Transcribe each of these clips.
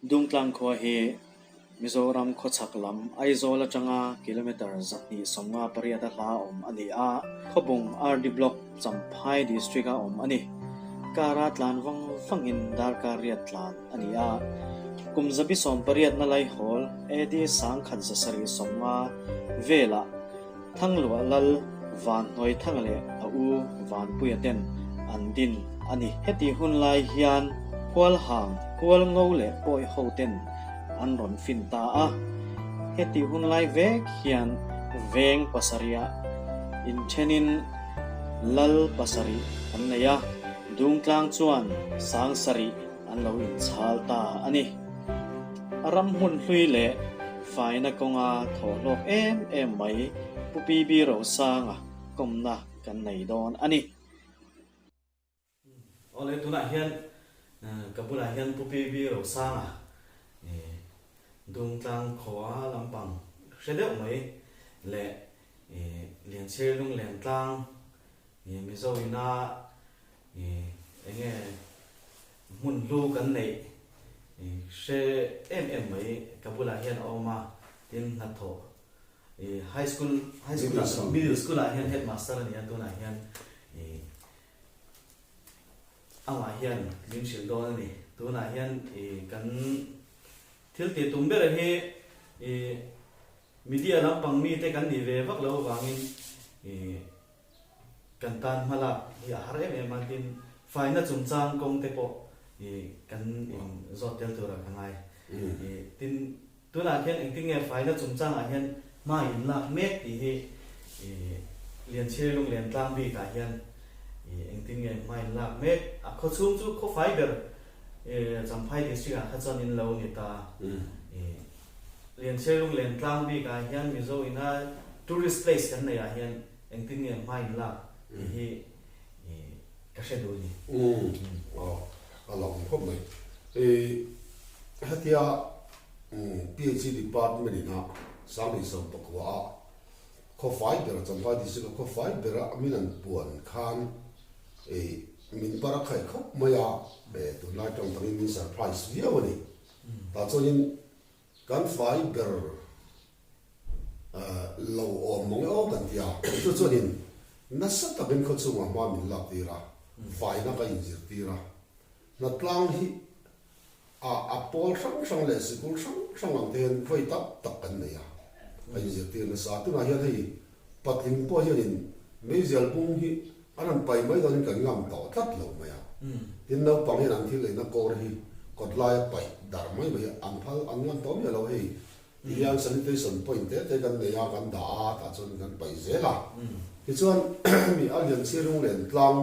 Dungtlang kho he Mizoram kho chaklam aizola changa kilometer zakni somnga pariata la ani a khobung RD block champhai district a ani karat lan wang fangin dar kariat lan ani a kumzabi som pariat na lai hol edi sang khan sa sari somnga vela thanglua lal van noi thangle a u van puyaten andin ani heti hun lai hian hual hang hual ngole poi hoten an ron fin ta a heti hun lai vek hian veng pasaria in thenin lal pasari an neya dungtlang chuan sang sari an lo in chhal ta ani aram hun hlui le faina konga tholok em mai pupi bi ro sanga komna kan nei don ani ole tuna hian kapula hian pupi bi ro sanga dungtlang khoa lampang sedeu mai le lian cher lung lian tlang mizo ina enge mun lu kan nei she em mai kapula hian oma tin na tho high school middle school hian headmaster ni atuna hian ama hian lim sil do ni tuna hian kan thil ti tum ber he media lampang mi te kan ni ve vak lo wangin kan tan mala ya har em tin faina chungchang kong te po kan zot tel tura kangai tin tuna hian engting e faina chungchang a hian ma in lak mek ti he lian che lung lian tlang bi ka hian engting e ma in lak mek a kho chung chu kho fiber champhai district a khachan in lo ni ta lian che lung lian tlang bi ka hian mizo ina tourist place kan nei a hian engting e ma in lak hi ka she do ni along khop mai hatia PhD department ina sang som pakwa kho fiber champhai district kho fiber aminan puan khan min para khai khop maya tu lai tong tang in surprise view ni ta chonin kan fiber lo o mong o kan tia tu chonin nasa ta ben kho chunga ma min la tira vai na ka injir tira na tlang hi a pol sang le sikul sang ang ten voi tak kan ne ya ai injir tir na sa tu na hian hei patling po hian mezal bung hi anan pai mai don kan ngam to tat lo ma ya tin no pang hian ang thil le na kor hi kot lai pai dar mai mai ang phal ang ngam to me lo hei yang sanitation point te kan ne ya kan da ta chon kan pai zela ki chuan mi alian chirung len tlang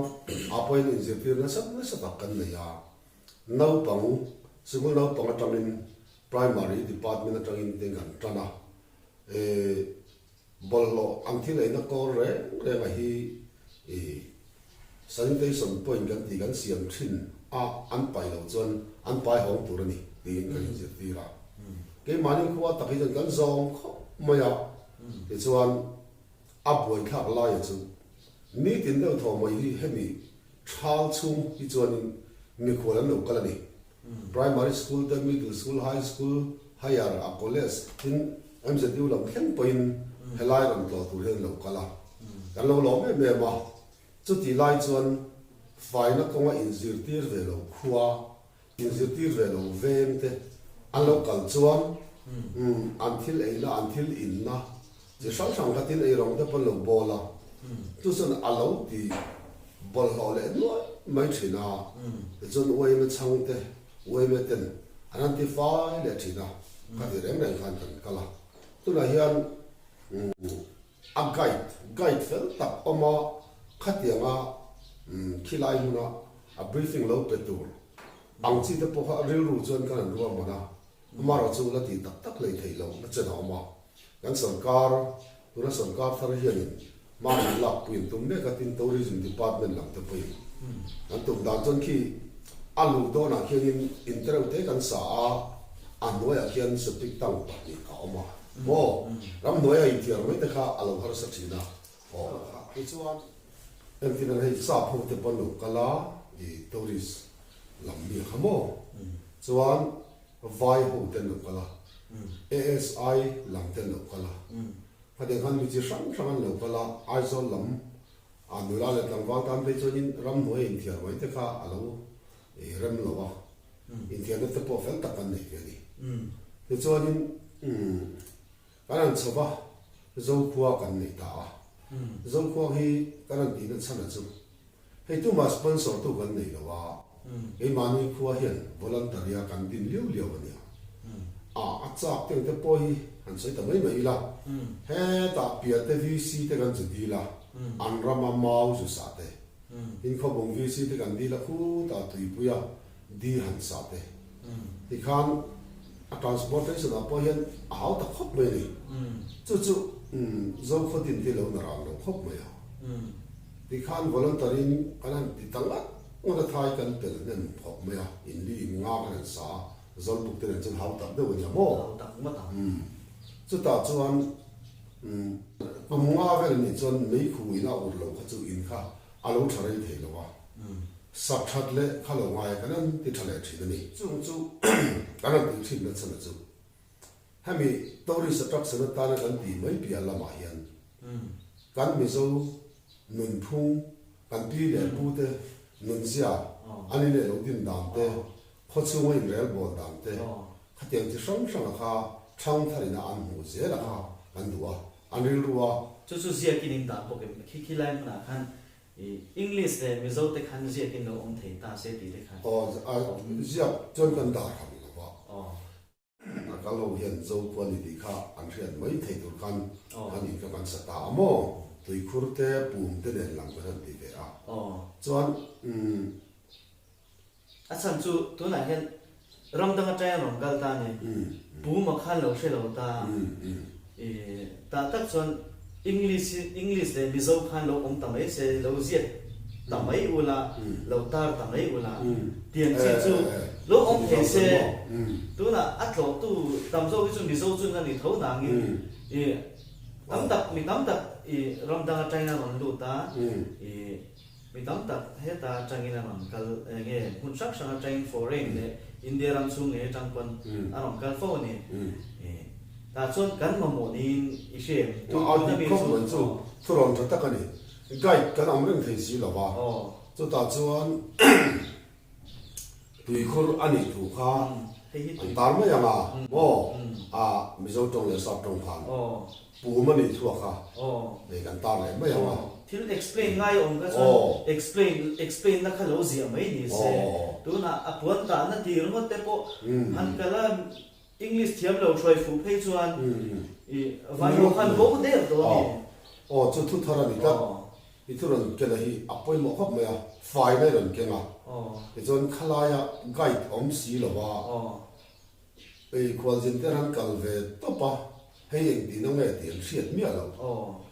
a point in zepir na sa kan ne ya no pang sigul no pang atangin primary department atangin tengan tana bollo ang thil le na kor re ma hi sanitation point kan ti kan siam thin an pai lo chuan an pai hong tur ni tin kan zepira ke mani khuwa takhi kan zong kho maya ke chuan aboi khak la ya chu ni tin do tho mai hi hemi thal chung hi chuan ni kholan lo kala ni primary school the middle school high school higher a college tin am se diu lo khen point helai ram to tu hen lo kala kan lo me ma chu ti lai chuan faina konga inzir tir ve lo khuwa inzir tir ve lo vem te an lo kal chuan until eina until inna je sang ka tin ei rong te pon lo bola tu son alo ti bol ho le no mai thina te chon oi me chang te oi me ten identify le thina ka ti reng reng khan kan kala tu na hian a guide fel tak oma khatianga khilai muna a briefing lo pe tur ang chi te po ha ril ru chon kan ru mana maro chu la ti tak tak le thei lo na chen oma kan sarkar tuna sarkar thar hian ma la puin tum me ka tin tourism department lang te pui kan tum dan chon khi alu do na khian intero te kan sa a anoi a khian septic tang pa ni ka oma mo ram noi a intiar mai te kha alo har sa china o ki chuan en final hei sa phu te pon lo kala tourist lam mi khamo chuan vai ho ten lo kala ASI lam ten lo kala hade khan mi chi sang sang lo kala aizol lam anula le tang wang tam pe chonin ram noi in thia wai te kha alo ram lo wa in thia te po fel ta kan nei ke ni te chonin karan choba zo khuwa kan nei ta zo khuwa hi karan ti na chana chu hei tu ma sponsor tu kan nei lo wa ei mani khuwa hian voluntary kan din liu liu ani achak te te po hi an sai ta mai mai la he ta pia te VC te kan chu di la an rama mau su sa te in kho bong VC te kan di la khu ta tui puya di han sa te ti khan a transportation a po hian a hau ta khop mai ni chu zo kho din te lo na ra lo khop mai a ti khan voluntary kan ti tanga ngona thai kan tel nen khop mai a in li nga kan sa zol buk te chen hau ta de wa nya mo chu ta chuan nga vel ni chon mei khu ina ur lo kha chu in kha alo tharai thei lo wa sap that le kha lo ngai kan ti thale thi ni chu kan ti thi na chana chu hami tori structure ta na kan ti mai pia la ma hian kan mi zo nun phung kan pi le pu te nun sia ani le lo din dam te kho chu ngoi rel bol dam te kha tiang chi sang sang kha thang thari na an mu je la kha kan duwa anil ruwa 就是些给领导不给去来那看，English 的没走的看些给老我们提大些地的看。ria chon kan da kham lo wa 哦， ka lo hian zo ko ni di kha an rian mai thei tur kan ani ka kan sa ta mo tui khur te pum te len lang ka ti ve a 哦， chuan 啊，上次都那天，让当个这样弄搞大呢，不嘛看老些老大，但但算 English 的没走看老我们当没些老些。当没有啦，老大当没有啦，电视就老我们这些，都那啊老都当做就是没走准那里头难的，当得没当得，让当个在那忙碌的，没当得还打在那忙个คุณศักดิ์สังใจ foreign 的，อินเดียรังซุงเนี่ยจังคนอารมณ์กันโฟเนี่ยแต่ส่วนกันมาหมดนี่อีเช่ตัวนั้นมีส่วน ทุรนจะตะกันนี่gai kan am reng thei si lo wa chu ta chuan tui khur ani thu kha an tar ma yanga mo mi zo tong le sap tong khan pu ma ni thu kha le kan tar le ma yanga ที่ explain ง่ายองค์ก็จะ explain นักข่าวเสียไม่ดีเสียตัวน่ะอภวนตานั่นที่รู้แต่พอหันกันละ English เทียมเราช่วยฝึกให้ชวนวันยกันโบกเดียวตัวนี้chu thu thara ni ka i turon ke la hi apoi mo khop me a fai nai ron ke nga e jon khala ya guide om si lo wa e kwal jin te ran kal ve to pa hei eng ti no nge ti siat mi alo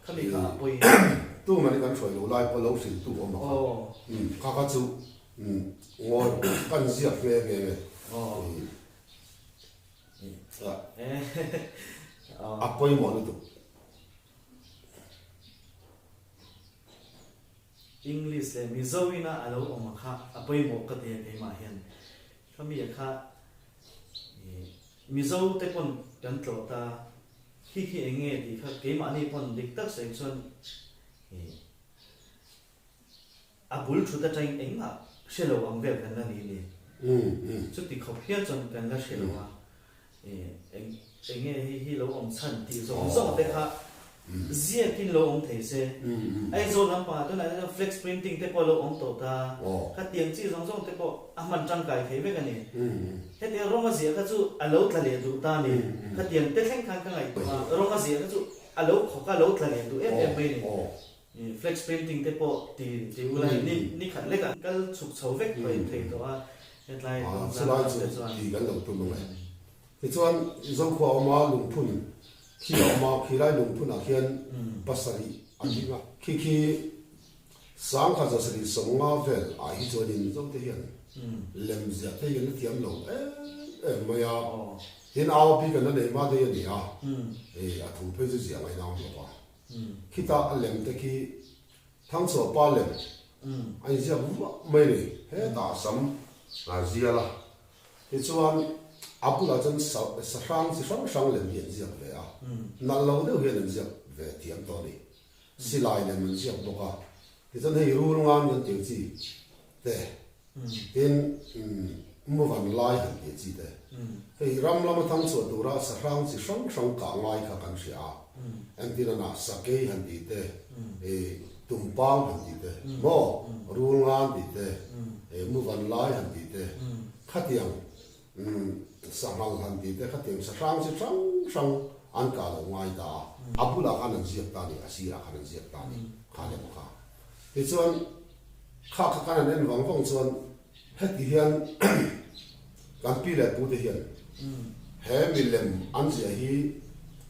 ขมิกาปุย tu mani kan choi lo lai po lo si tu om ma ka ka chu ngor kan zia nge nge nge apoi mo ni tu English เลยมิโซวินะเราออกมาค่ะอภัยหมกก็เตียนให้มาเห็นถ้ามีอย่างค่ะมิโซแต่คนกันโตตาขี้เองดีค่ะเกมอันนี้คนเด็กตักเสียงส่วนอาบุลชุดแต่ใจเองอ่ะเชื่อเราอังเวลกันนั่นนี่สุดที่เขาเพี้ยนจนกันแล้วเชื่อว่าเองที่เราอมชันที่ส่งแต่ค่ะเสียกินโลองเทเซไอโซนำป่าตัวนั้น flex printing แต่พอโลองโตตาถ้าเตียงจี้ส่งแต่พอมันจังไก่เทไปกันนี่ถ้าเตียงร้องมาเสียก็จู่อโลทะเลดูตานี่ถ้าเตียงเต้นแข่งขันกันไงร้องมาเสียก็จู่อโลเขาก็โลทะเลดูไม่นี่ flex printing แต่พอตีอุไรนี่ขันเล็กก็สุกเสาเวกไปเทตัวเฮ็ดไรสลายจุดที่กันเราตุ้มเลยที่ส่วนส่งขวามาลุงพุ่นขี้ออกมาขี้ไรลุงพุ่นอาเขียนภาษาดีอันนี้ว่าขี้สังขารจะสิส่งมาเวลอาฮิจวดินส่งเทียนเล่มเสียเทียนเทียมลงไม่เอาเห็นเอาปีกันนั่นเองมาได้ยังไงอ่ะถูกเพื่อจะเสียไม่น้องหรอกว่าขี้ตาเล่มตะกี้ทั้งสองป้าเล่มอันนี้จะไม่เลยเฮ้ตาซ้ำอาเซียละที่ส่วน apula chân sang chỉ sang lên hiện diện về à nãy lâu đâu hiện diện về tiệm đó đi xí lại lên mình diện bốc à thì chân hay ru ngang nhân tiếng gì thế in mua van lai hành cái gì thế thì ram lam thang số tu ra sang chỉ sang cả lai cả căn sĩ à anh tin là sake hành gì thế tum pang hành gì thế mo ru ngang gì thế mua van lai hành gì thế khát tiếng sang hành gì thế khát tiếng sang chỉ sang anh cả là ngoài ta apula khăn diệt ta đi asira khăn diệt ta đi khá là khá thì chuan khá khá nên vắng vắng chuan hết thì hiện kan pi le pu te hian he mi lem an zia hi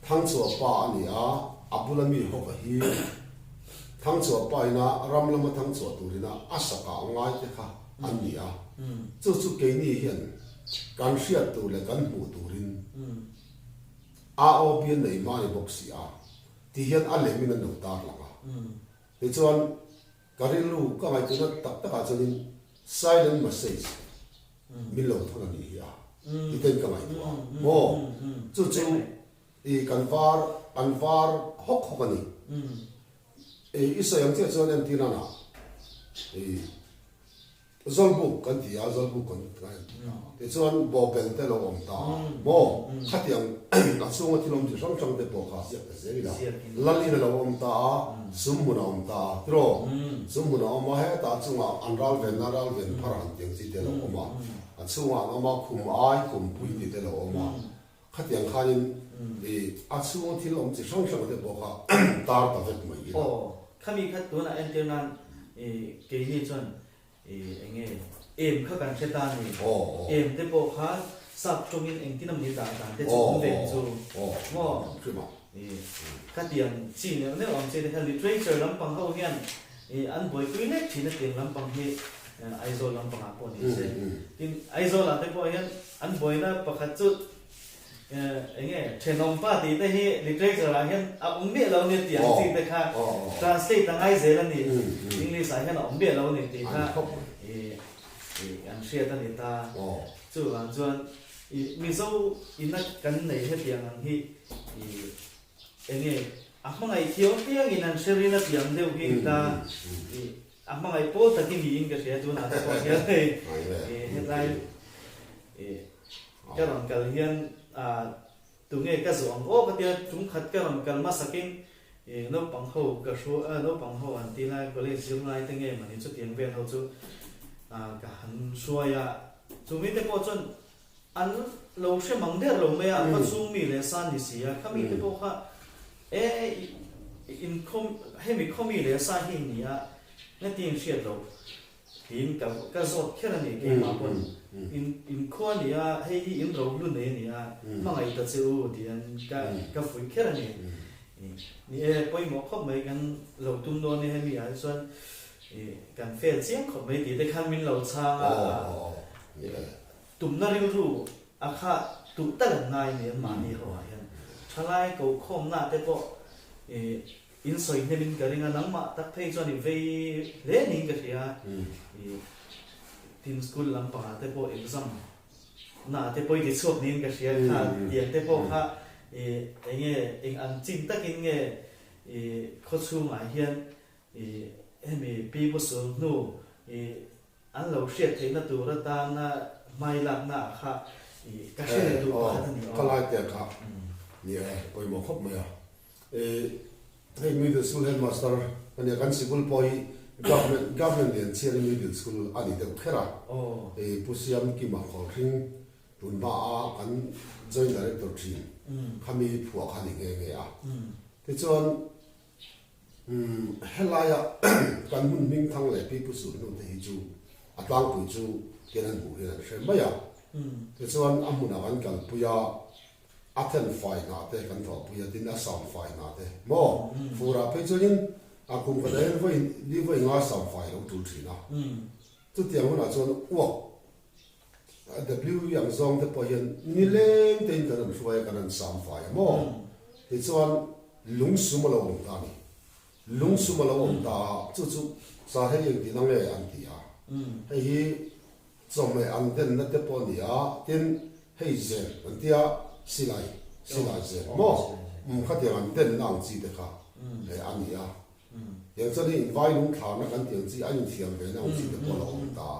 thang chu pa ani a apula mi ho ka hi thang chu pa ina ram lama thang chu turina asaka ngai te kha an ni a chu ke ni hian kan sia tu le kan mu turin a o bian nei mai boxi a ti hian a le min an no tar langa ti chuan karilu ka mai tu na tak tak a chunin silent message min lo thona ni hi a ti ten ka mai tu a mo chu i kan var hok hok ani isa yang che chuan em tin ana zolbu kan ti a zolbu kan ti chuan bo pen te lo om ta mo khat yang la chung ti lom ti sang sang te po kha sia te se ila lali na lo om ta sum mu na om ta tro sum mu na om he ta chunga anral ven na ral ven pharan teng si te lo oma a chunga ama khum ai khum pui ti te lo oma khat yang khanin a chung ti lom ti sang sang te po kha tar ta vet mai ila khami khat tu na enternan ke ni chon anh em khắc cảnh xe ta này em thế bộ khá sắp trong những anh tin năm đi đàn thế chúng về dù ngõ các tiền chỉ nếu ông chơi thì literature lắm bằng hậu hiện anh bồi quý nét chỉ là tiền lắm bằng hệ aizo lắm bằng áp ổn thế tin aizo là thế bộ hiện anh bồi nó bằng khát chút anh trên ông pa thì thế hệ literature là hiện ông biết lâu nên tiền gì thế khác translate bằng ai dễ là nhỉ English là hiện ông biết lâu nên tiền khác anh share ta nên ta chú là chuan mi dâu ina kan nei hết tiếng anh hi anh mang ai thiếu tiếng in anh share na tiếng đều khi ta mang ai po ta ki hi in cái share tu na ko he lại cái lòng cái hiền tu nghe cái zuang ô cái tiếng chúng khát cái lòng cái masakin nó bằng hậu cái số nó bằng hậu anh tin là có lẽ dùng lại tiếng nghe mà nên chút tiếng ven hậu chú cả hắn xuôi chúng mình thấy có chuyện anh lâu sẽ mang đến lâu mấy mà chúng mình lấy san đi xí các mình thấy có in không hay mình không mình lấy san hình nhỉ nên tiền sẽ lâu in cái giọt kia là này cái mà còn in khoan nhỉ hay in lâu luôn này nhỉ mà ngày ta chịu thì anh cái phổi kia là này nhỉ bây giờ không mấy cái lâu tung đô này hay mình hay xuânการเฟซเสียงของไม่ดีแต่คันมินเราชาตุ่มนาริรูอาคาตุ่มตะลังไงเนี่ยมานี่เขาว่าอย่างชลายเขาคมหน้าแต่ก็อินสอยเนี่ยมินกันงานนังมาตักเพย์จวนนี่เวเล่นิ่งกันเสียทีมสกูลลำปางแต่ก็เอ็กซัมหน้าแต่ก็ยิ่งชอบนิ่งกันเสียค่ะเดียงแต่ก็ค่ะเงี้ยอันจินตักเงี้ยเขาชูหมายเฮียนem bị bớt xuống nụ anh lâu xét thấy nó tụ ra ta na mai lạc na khá cái gì là tụ ra thân nhiều cái này tiền khá nhiều bây giờ khóc mày hey middle school headmaster anh ấy kan school boy government liền chia middle school anh ấy được khera pusiam ki ma khol ring tun ba kan joint director team kami phua khani nge thế cho helaya kan mun ming thang le pi pu su no te hi chu atlang pu chu ken han bu he she ma ya te chuan amuna kan kal pu ya athen fai na te kan tho pu ya tin a sound fai na te mo fura pe chuin a kum ka dai voi li voi nga sound fai lo tu thi na tu tiang na chuan wo w yang zong te po hian ni leng ten kan suai kan sound fai mo te chuan lung sum lo ta ni lung sum lo om ta chu sa he yeng ti nang le an ti a he hi chom me an den na te po ni a tin hei zen an tia silai zen mo khát tiền anh tên nàng chi được cả để anh nhỉ yang cho nên vai lung thảo nó cần tiền chi anh thiam về nàng chi được qua là ông ta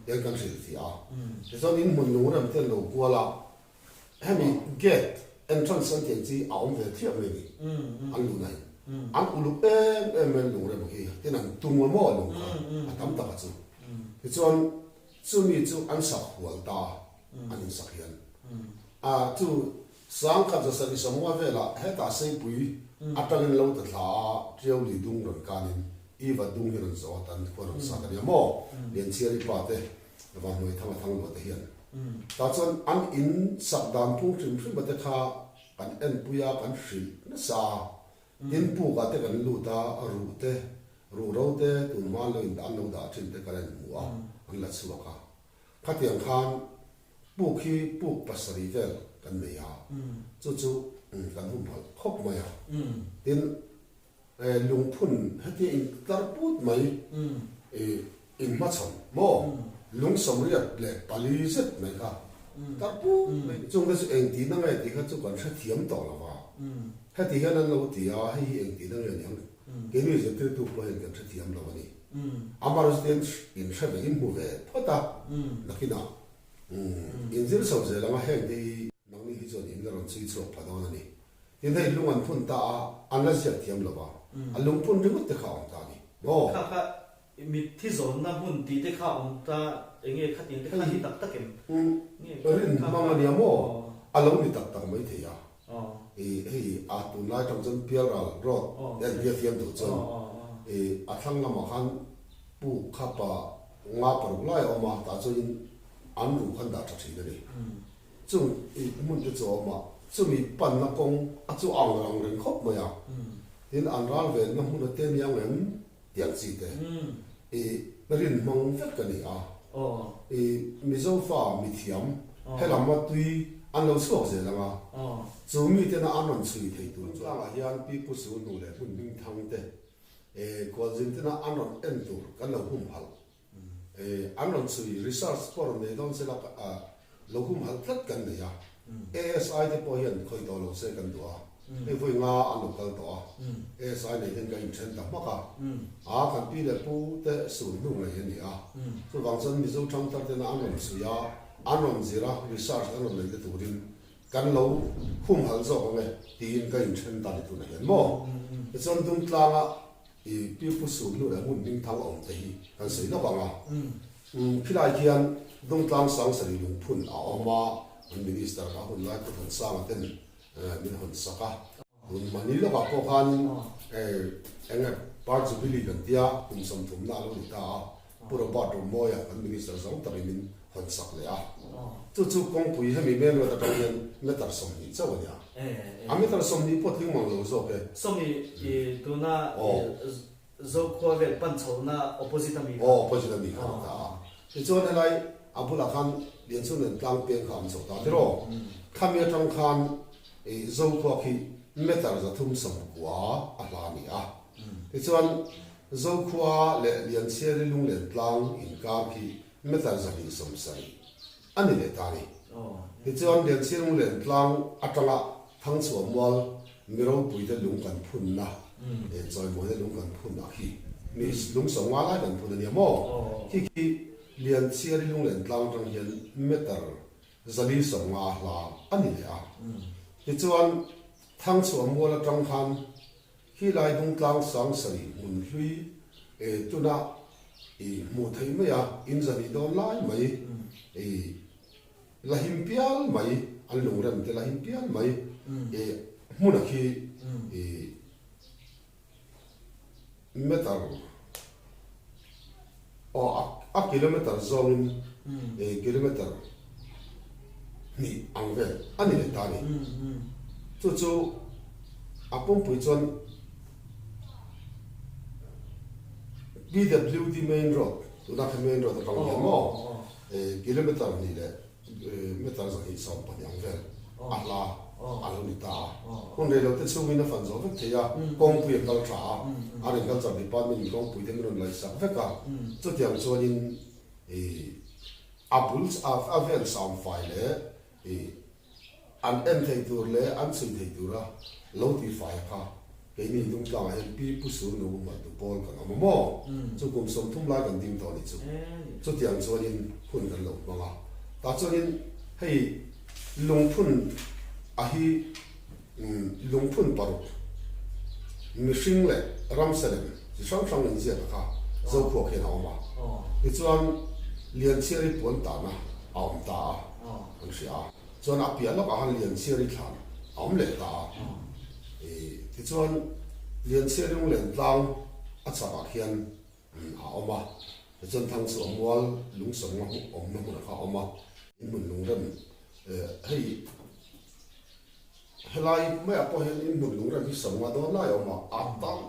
yang cần sự thì thế cho nên mình muốn làm tên lâu qua là hay mình get entrance sang tiền chi ông về thiam về anh lúc này anh lúc em mình lúc này một cái tên nàng tung một mỏ lúc à tắm ta chứ thế cho mình chú anh sắp hoàn ta anh sắp hiện chú sáng khắp giờ sẽ đi sống qua về là hết ta xây bụi atang lâu thật là treo lì dung rồi cả nên y vật dung hiện rồi tan quan rồi sao cái mỏ liền chia đi bao thế và người thằng lo thể hiện ta chọn ăn in sắp đam phung trình phim bát kha kan en puya kan shil nó sa in pu cả thế kan lu ta ru rau thế tụi ma lên ăn lâu đã trên thế cái này mua ăn là suy cả phát hiện khan pu khi pu pasari về kan mày à chú kan hum hal khóc mày à tin lung phun hết thì tar put mày in mắt sòng mò lung sòng riết lệ pali rất mày cả tar put chúng cái anh tí năng này thì các chú còn sẽ thiếm tỏ là vào hết thì hiện nay lâu thì hay anh tí năng này nhang cái này sẽ tiếp tục là anh sẽ thiếm là vậy amaros đến in sẽ về in mua về phát ta là khi nào in dễ sầu dễ là mà hẹn thì năng力做人个人追求拍到那里，现在龙安喷大，安那些天了吧？啊，龙喷这个得靠大的，哦。卡มีที่โซนน้ำหุ่นตีได้ข้าวตาเองขัดยังได้ข้าวที่ตักตะเก็บ人忙了呢么？啊，龙你ตักไม่เทียอาตุนไล่ทำจนเปียร์รอดยันเปียร์เทียมตัวจนอาทั้งละมาขันปูข้าปะงาปรุไล่ออกมาตาจนอันรู้ขันดาชัดทีเลยจุ่มมันจะจ่อมาจุ่มมีปั่นนักกงจุ่มอ่างรังเริงครบมาอย่างเห็นอันร้านเวนน้ำมันเต็มยังเงินอย่างจีเตรินมังเฟกันนี่มีโซฟามีเทียมให้เรามาตุยอันเราสวกเสร็จแล้วมาจุ่มมีเตน่าอันนั้นสุยที่ตัวจ้างอายันปีกุศลนู่นเลยมันมิ่งทางเตกว่าจินเตน่าอันนั้นเอ็นตัวกันเราหุ่มหัลอันนั้นสุยรีเสิร์ชพอร์ตเนี่ยต้องเสร็จแล้วเราหุ่มหัลทัดกันเนี่ย ASI ที่พอเห็นเคยต่อเราเสกกันตัวไอ้พวกงาอันนั้นกันตัว ASI เนี่ยเห็นกันเช่นต่างมากกันปีเดียวปูแต่สูงนู่นเลยเห็นเนี่ยส่วนบางส่วนมีเจ้าช่างตัดเตน่าอันนั้นสุยอันนั้นสิระรีเสิร์ชอันนั้นเลยตัวดินกันเราหุ่มหัลสองไงตีนกันเช่นตาดิตัวเนี่ยเห็นมั้งส่วนตรงกลางปีผู้สูงนู่นเลยหุ่นนิ่งทางองค์ที่กันสีนับบังพี่นายเขียนตรงกลางสังสรรค์ลุงพุ่นเอามามันมินิสเตอร์ก็หุ่นไล่ก็หุ่นสร้างเต็มมีหุ่นสักหุ่นมันนี่แล้วก็พวกกันเองปาร์จูบิลีกันเดียหุ่นสมทุมน่าลุ้นตาปุระบาดมอยมันมินิสเตอร์สองตรีมินหุ่นสักเลยจู่ๆกองปุ๋ยให้มีเมนูแต่ตอนนี้ไม่ตัดสมนิเจ้าเนี่ยไม่ตัดสมนิพอถึงมังโลโซเกสมนิตัวน่าโซควาเวลปันโซน่า opposite มีopposite มีครับตาที่จวนอะไรอาบุลาคันเรียนส่วนหนึ่งกลางเปียงคำสดตาที่รอข้ามีจังคันโซควาคีไม่ตัดจะทุ่มสมกว่าอะไรนี่ที่จวนโซควาเรียนเสียลุงเรียนกลางอินกาคีไม่ตัดจะหิสมใส่อันนี้เลยตานี่ที่จวนเรียนเสียลุงเรียนกลางอัตละทั้งสวมวอลมีเราปุยจะลุงกันพุ่นนะจอยมวยจะลุงกันพุ่นนะคีมีลุงสองว่าไล่กันพุ่นเนี่ยมั้งที่เรียนเสียลุงเรียนกลางจังเห็นไม่ตัดจะลีสองว่าลาอันนี้เลยที่จวนทั้งสวมวอลจังคันที่ไล่ตรงกลางสังสรีมุนลุยตัวน่ะหมู่ไทยไม่อินจะมีโดนไล่ไหมละหิมเปียลไหมอันลงเรื่องแต่ละหิมเปียลไหมมุนักที่ไม่ตัดกิโลเมตรโซนกิโลเมตรนี่อังเวลอันนี้เลยตานี่จู่ๆปุ่มปุยจน BWD main road ตัวนั้นคือ main road ตรงนี้มั้งกิโลเมตรนี่แหละเมตรจะให้สองปันอังเวลอัลนิตาคนเดียวที่ช่วยนักฟังโซ่เทียกองปุยกัลทราอันนี้กัลทราดิปาร์ตเมนต์กองปุยเต็มรุ่นเลยสักเวกันจุดอย่างส่วนนี้อัพเวลสามไฟล์เลย an em thei tur le an sui thei tura lo ti fai kha ke ni dung tlang a pi pu su no ma tu pol kan ama mo chu kum som thum lai kan dim to ni chu tiang chuan in hun kan lo manga ta chuan in hei lung phun a hi lung phun paru mi hring le ram selem chi sang sang in zia kha zo kho khe na ma ti chuan lian chiri pon ta na aum ta ang sia chuan a pian lok a han lian chiri thlan aum le ta ti chuan lian chiri le tlang a chaka khian a oma ti chuan thang chu amwal lung som ma om na kha oma in mun lung ram hei helai mai a po hen in mun lung ram hi som ma do lai oma a tam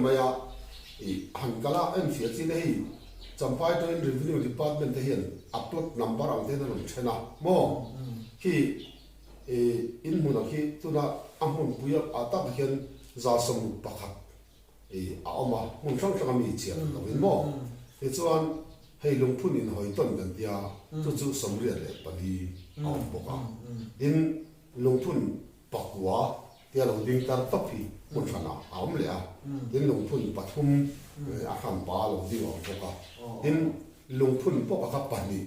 me ya han kala en fia chi nei Champai to in revenue department te hian upload number ang te na lum chena mo ki in mun ki tuna amun puya ata hian za som pakhat a oma mun sang sang mi chi lo in mo e chuan hei lung phun in hoi ton kan tia chu chu som ria le pali aum boka in lung phun pakwa tia lo ding tar topi mun chana aum le a in lung phun pathum a kham pa lo di wa boka in lung phun boka ka pani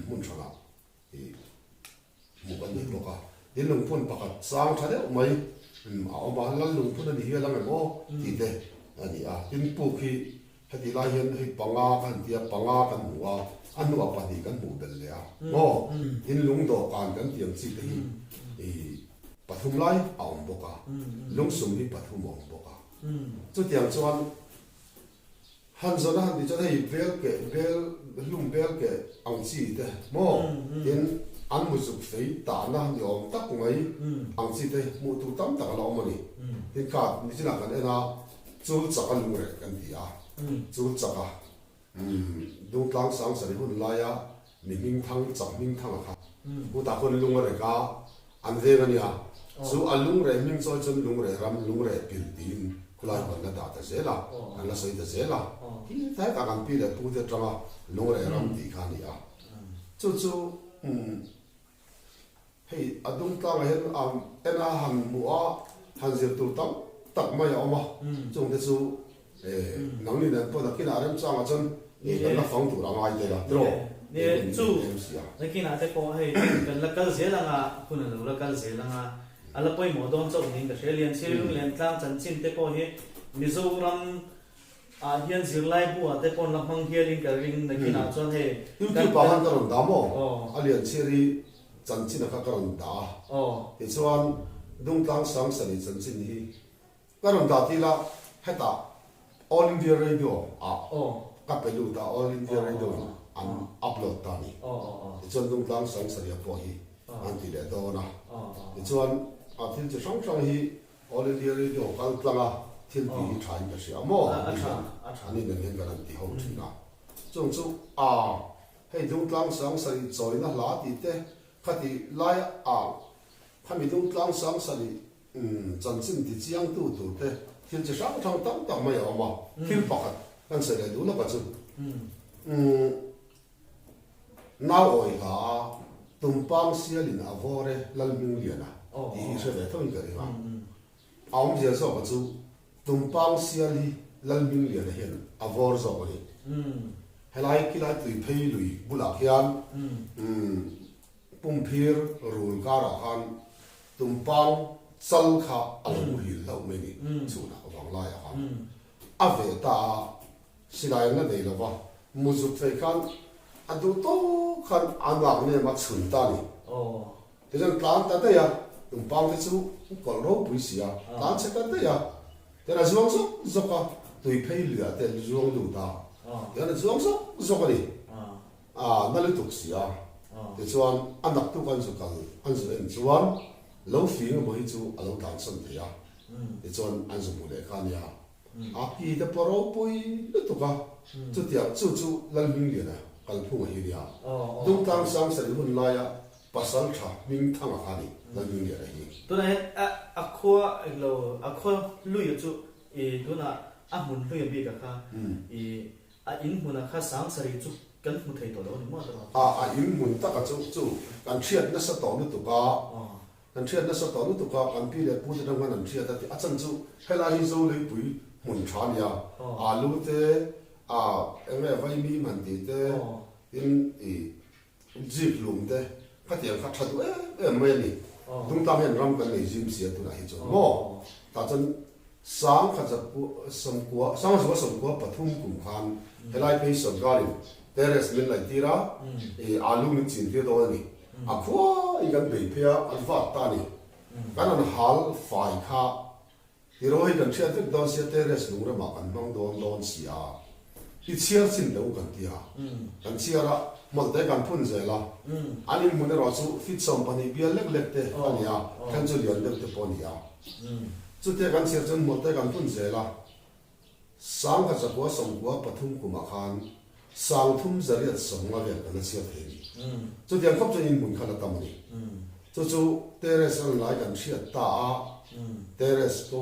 mun chana mu kan ni boka in lung phun pakat sang thade mai a oma lan lung phun ni hi lang mo ti te ani a in pu khi hati lai hian hei panga kan tia panga kan huwa anwa pani kan mu bel le a mo in lung do kan kan tiang chi te hi pathum lai aum boka lung sum ni pathum aum boka chu tiang chuan han zona han di cha hei bel lung bel ke ang chi te mo in an mu suk fei ta na ni om tak mai ang chi te mu tu tam tak lo mani in ka ni china kan ena chu chaka lung re kan ti a chu chaka du tlang sang sari hun la ya mi ming thang chak ming thang kha ku ta kon lung re ka an ve ga ni a chu alung re ming choi chon lung re ram lung re pil tin kulai ban na da ta zela an la soi da zela ki ta ka kan pi le pu de tanga lung re ram ti kha ni a chu hei adung tlang hen ena han mu a han zir tu tam tak mai a ma chung te chu nang ni nan po da kina rem chang a chon ni kan la fang tu ra ngai te la tro ne chu na kina te ko hei kan la kal zela nga kun la kal zela nga ala poi mo don chok ding ka lian silung len tlang chan chin te ko he mizoram a hian zirlai bu a te pon la mang hialing ka ring na kina chon he kan pa han karon da mo alian cheri chan chin ka karon da ti chuan dung tlang sang sani chan chin hi karon da ti la heta all india radio ka pelu da all india radio an upload ta ni ti chuan dung tlang sang sani a po hi an ti le do na ti chuan a thil chi sang sang hi all india radio kal tlanga thil ti hi thain ka sia mo ani ne ngen kan ti ho thina chung chu hei dung tlang sang sani choi na la ti te khati lai khami dung tlang sang sani chan chin ti chiang tu te thil chi sang thang tam tam mai ma thil pakhat kan se le du na ka chu now oi ha tumpang sialin avore lalming liana ti se le thong ka ri ma aum je so ka chu tumpang siali lalming liana hen avor zo ni helai kilai tui phei lui bula khian pumpir rul kara han tumpang chal kha alu hi lo me ni chuna wang lai han ave ta silai na dei lo wa muzuk fei khan adu to khan anwang ne ma chun ta ni te jan plan ta ta ya tumpang te chu kol ro pui sia plan che ta ta ya te na zuang so zoka tui phei lua te zuang lu ta ya na zuang so zoka ni na le tuk sia te chuan anak tu kan chu kal an zu en chuan lo fi ngo hi chu alo tan san te ya te chuan an zu mu le khan ya a ki te poro pui le tu ka chu tia chu lal ming le na kal phu hi ya dung tang sang sa hun la ya pasal tha ming thang a khani lal ming le hi tu na akho lu yu chu tu na a mun lu bi ka kha in mun kha sang sari chu kan mu thei to lo ni mo ta in mun ta ka chu kan thiat na sa to nu tu ka kan thiat na sa to nu tu ka kan pi le pu te dang kan thiat ta ti a chan chu hela hi zo le pui mun than ya alu te enge vai mi man ti te in jip lum te ka tiang ka thadu me ni dung tam hen ram kan nei jim sia tu na hi chu mo ta chan sang kha cha pu som kwa pathum kum khan helai pe som garin teres min lai tira alu min chin te do ni a khwa i kan be phia an va ta ni kan an hal fai kha ti roi kan thia te don sia teres lung ra ma kan bang don sia i chiar chin do kan tia kan chiara mal te kan phun je la anin mun ro chu fit som pani bia lek te ania kan chu lian lek te pon ya chu te kan chiar chun mal te kan phun je la sang ka cha kwa som kwa pathum kuma khan sang thum zariat som nga le kan sia the ni chu tiang khop chen in mun khala tam ni chu teres an lai kan thia ta teres ko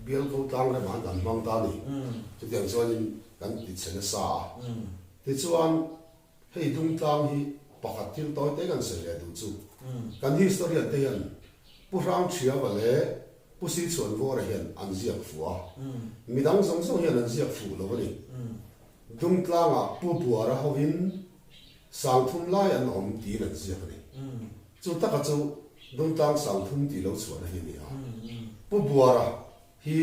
bial ko tang le man kan mang ta ni chu tiang chuan in kan ti chen sa ti chuan hei dung tang hi pakhat til toy te kan se le du chu kan history te hian pu rang thia ba le pu si chuan vor hian an ziak fuwa midang song hian an ziak fu lo ni dung tlanga pu buara hovin sang thum lai an om ti ran ziak ni chu taka chu dung tlang sang thum ti lo chuan hi ni pu buara hi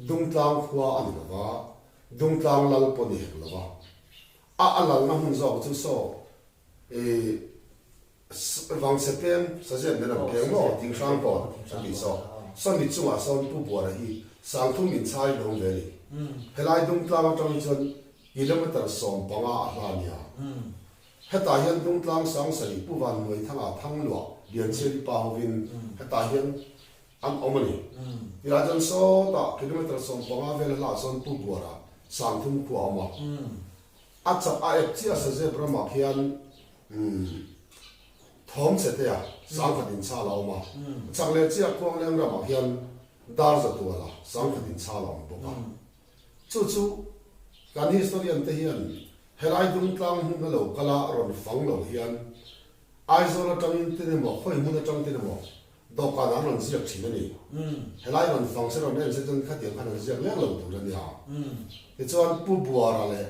dung tlang khwa an lawa dung tlang lal poni hek lawa alal na hun zo chu so vang septem sa jen na peng mo ting sang po bi so son ni chu a son pu bo ra hi sang thum min chai lo le ni helai dung tlang tang chon kilometer som panga a la nia heta hian dung tlang sang sai pu wan moi thanga thang lo lian che pa hovin heta hian an omani ira jan so ta kilometer som panga vel la son pu bo ra sang thum ku ama achap a chia sa je brahma khian thom se te ya sang khatin cha law ma changle chia kwang leng ra ma khian dar za tu la sang khatin cha law bo ka chu kan historian te hian helai dung tlang hu lo kala ron fang lo hian aizola tangin te mo khoi mu na tang te mo do ka na ron siak thina ni helai ron fang se ron ne se tung khatiang khan siak leng lo tu ran ya te chuan pu buara le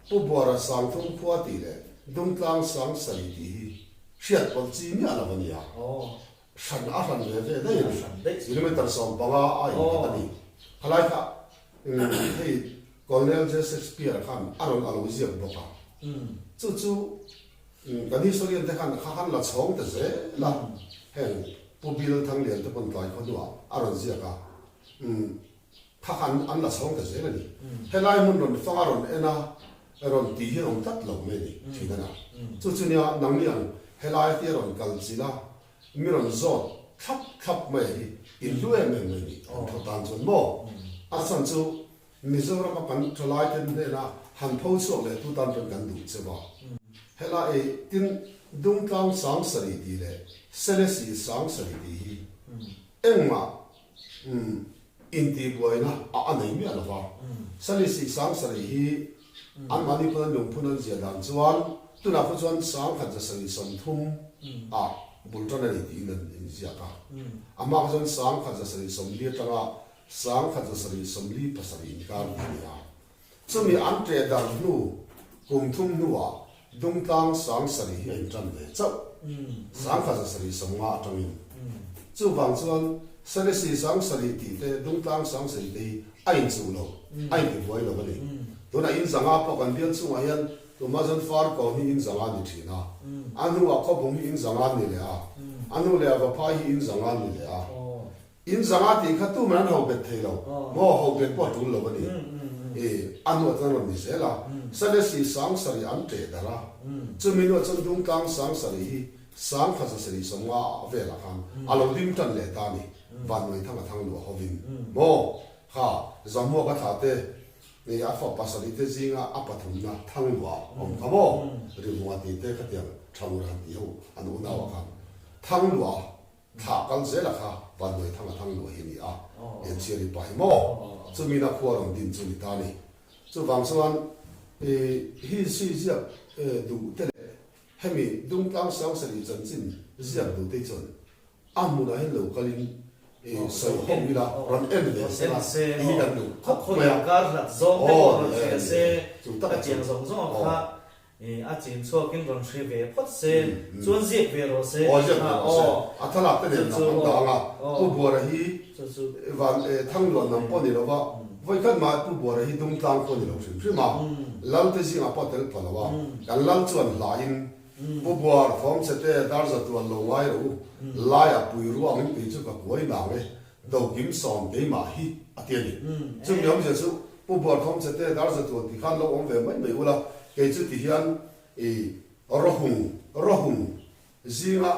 pu buara sang thum khwa ti le dung tlang sang sai ti hi hiat pol chi mi ala ban ya san a san le ve dai kilometer som banga ai ta ni halai ka hei Colonel Shakespeare khan aron alo ziak boka chu kan historian te khan khan la chong te se la hen pu bil thang lian te pon tai kho duwa aron ziaka khan an la chong te se ni helai mun ron fangaron ena ron ti hi ron tat lo me ni thina chu nia nang liang helai ti ron kal chila mi ron zot thap me hi in lue me ni thotan chon mo asan chu Mizoram kan thalai ten de na han pho so le tu tan kan du che ba hela tin dung tlang sang sari ti le selesi sang sari ti hi engma inti boina a nei mi ala ba selesi sang sari hi an mani pa lung phun zia dan chuan tu na phu chuan sang khan ja sari som thum a bulton ani ti nan zia ka ama chuan sang khan ja sari som li tanga sang khat sari somli pasari kan ya chumi ante dan nu kum thum nuwa dung tang sang sari hi an tan le chau sang khat sari somnga tangin chu bang chuan sari si sang sari ti te dung tang sang sari te ai chu lo ai ti boy lo ni to na in zanga pa kan bian chu a hian to ma zan far ko ni in zanga ni thina anu a ko bung in zanga ni le a anu le a pa hi in zanga ni le a in zanga ti kha tu man ho bet thelo mo ho bet po tu lo bani anu tan ro ni se la sa le si sang sari an te da la chu mi no chon dung tang sang sari hi sang kha sa sari somwa ve la khan alo dim tan le ta ni van noi thang thang lo ho vin mo ha zamo ka tha te ni a fa pasari te zinga a pathum na thang lo om ka mo ri mo ti te ka tiang thang ran ti ho anu na wa khan thang lo thả con dễ là khá và người thằng người hiện à hiện chia đi bài mò chú mi na khua đồng tin chú đi ta này chú vàng xuân hi si zia du te hemi dung tang sang sari chan chin zia du te chon amuna hen lo kalin sai hom bila ran en de se hi kan du khóc khôi cả là giống cái bọn nó sẽ ta các chuyện giống giống khác à chuyện xưa kinh còn sẽ về phát sẽ chuẩn diệt về rồi sẽ thala te ne na da nga pu bo ra hi van thang lo nam po ni lo ba voi khat ma pu bo ra hi dung tang ko ni lo sim ma lam te ji ma pa tel pa lo ba kan lam chuan la in pu bo form se te dar za tu lo wai ro la ya pu ru ang pi chu ka koi na we do kim som ke ma hi atia ni chu yom je su pu bo form se te dar za tu ti khan lo om ve mai mai ula ke chu ti hian rohung zinga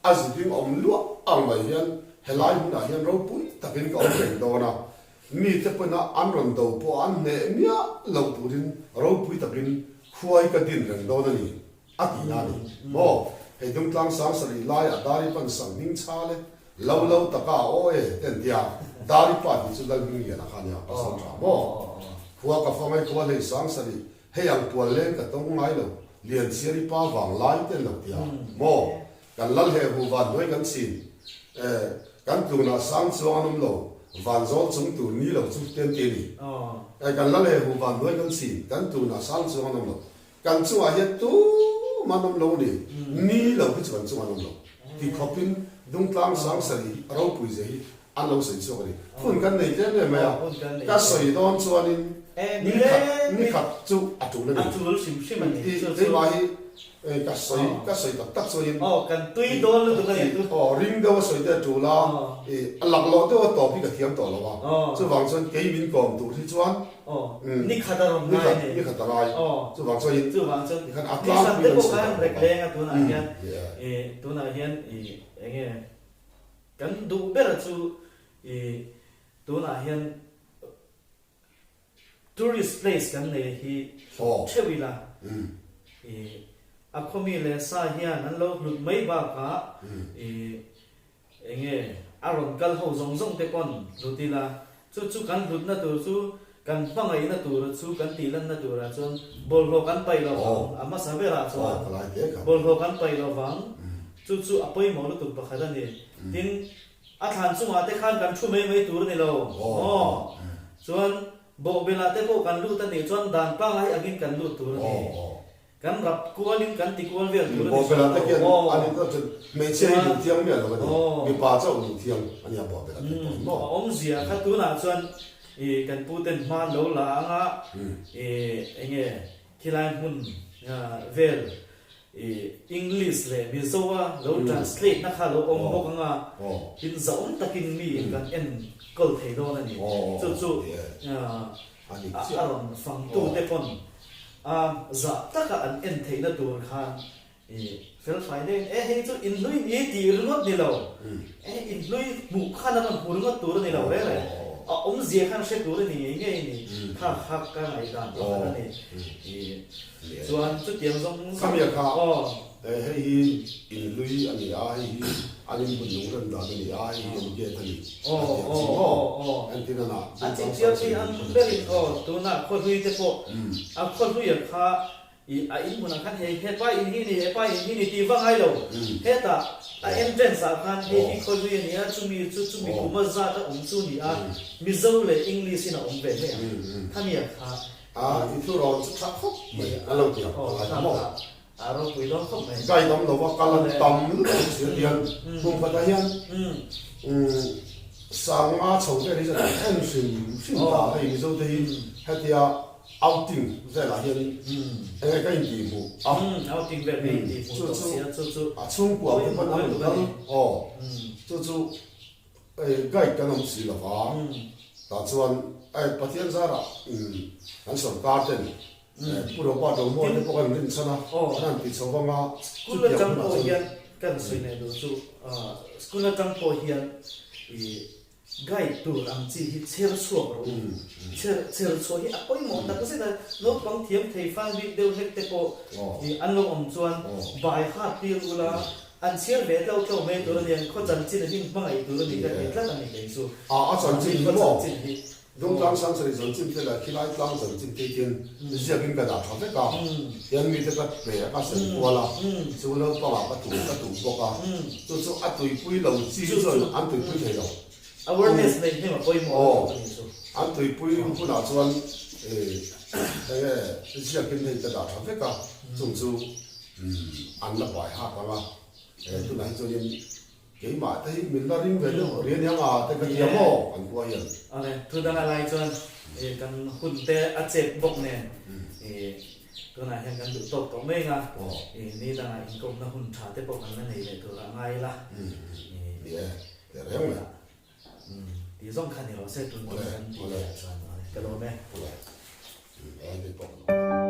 aziding om lu ang mai hian helai huna hian ro pui takin ka om reng do na mi te puna an ron do po an ne mia lo turin ro pui takin khuai ka din reng do na ni ati na ni mo he dung tlang sang sari lai a dari pan sang ning cha le lo taka o ten dia dari pa ti chu dal ning ya na khan ya pasang cha mo khuwa ka famai ko le sang sari he yang pual len ka tong ngai lo lian siri pa wang lai ten lo tia mo kan lal he hu van noi kan sin kan tu na sang chuang nom lo van zo chung tu ni lo chu ten ti ni kan lal he hu van noi kan sin kan tu na sang chuang nom lo kan chu a he tu ma nom lo ni lo ku chuan chuang nom lo ti khopin dung tlang sang sari ro pui je an lo sei chu ri phun kan nei te ne ma ka soi don chuan in ni khat chu atu le atu sim anh te mai ka soi tak so in kan tui don lu tu kan tu ring do soi te tu la alak lo to to pi ka thiam to lo wa chu wang chuan ke min kom tu thi chuan ni khata rom ni nai khat ni khat rai chu wang chuan chu wang chuan kan ni atlang sam te ko kan rek leng tu na hian tu na hian enge kan du ber chu tu na hian tourist place kan le hi chewila a khomi le sa hian an lo hlut mai ba ka enge aron kal ho zong zong te pon lutila chu kan hlut na tur chu kan pangai na tur chu kan tilan na tur a chon bol ho kan pai lo ama savera chu bol ho kan pai lo wang chu apoi mo lu tu pakha ni tin a than chu ma te khan kan thu mai tur ni lo chon bo bela te ko kan lu ta ni chon dan pa ngai agin kan lu tur ni kan rap kualin kan ti kual vel tur ni bo bela te kian ani to chu me che lu thiang me lo ni mi pa chau lu thiang ani a bo bela te no om zia kha tu na chon kan pu ten ma lo la nga enge khilai mun vel English le mizoa lo translate na kha lo om bo nga in zaun takin mi kan en kol thei do na ni chu aron fang tu te pon za taka an en thei na tur khan fel friday he chu in lui ni ti rungot ni lo in lui bu khan na hu rungot tur ni lo re om zia khan she tur ni nge ni kha hak ka ngai dan to na ni chuan chu tiang zong samia kha he in lui ani a hi ani bun lu ran da ni a hi en ge thani an tin na an chi chia chi an beri tu na kho hui te po a kho hui ya kha a in mun khan he pa in hi ni ti wa hai lo he ta a entrance a khan he kho hui ni a chu mi kuma za ta chu ni a mi zo le english in a ve me kha mi kha itu ron chu thak khop alo ti mo aro pui don khop mai gai dom lo wa kalan tam si dian kum pa da hian sang a chou te ri sa en sim ta ai mi zo te hi ha tia outing za la hian ka in ti bu outing ve me ti fu to sia chu a chung ku a pa na lo chu gai ka nom si la wa ta chuan ai pathian zara an son garden puro pa do mo ne ko rin sana nan ti chawanga school la jang po hian kan sui ne do chu school la jang po hian gai tu ang chi hi cher suak ro cher so hi apoi mo ta se da lo pang thiam thei fan bi deu hek te po an lo om chuan bai ha ti ula an cher ve lo to me to ne kho chan chin hin bangai tu ni ka tla ta ni ke su a chan chin mo đông trang sang sợi dần chim thế là khi lại trang dần chim tây thiên giờ bên cái đảo thằng thế cả hiện mi thế cái bể cái sừng qua là số lâu bao cái tủ bọc à số ăn tuổi quý đầu chi rồi ăn tuổi quý thế đâu awareness này nhưng mà coi mò ăn tuổi quý cũng là cho cái giờ bên cái đảo thằng thế cả dùng số ăn là bài hát mà tôi nói cho nên cái mà thấy mình là riêng về nó riêng nhau à cái gì mà anh qua hiện thu đang lại cho kan hun te a chep bok ne ko na hen kan du tok to me nga ni da na in kom na hun tha te bok an nei le to la ngai la yeah để réo mà ti zong khan ni lo se tun kan ti ka lo me anh bị bọc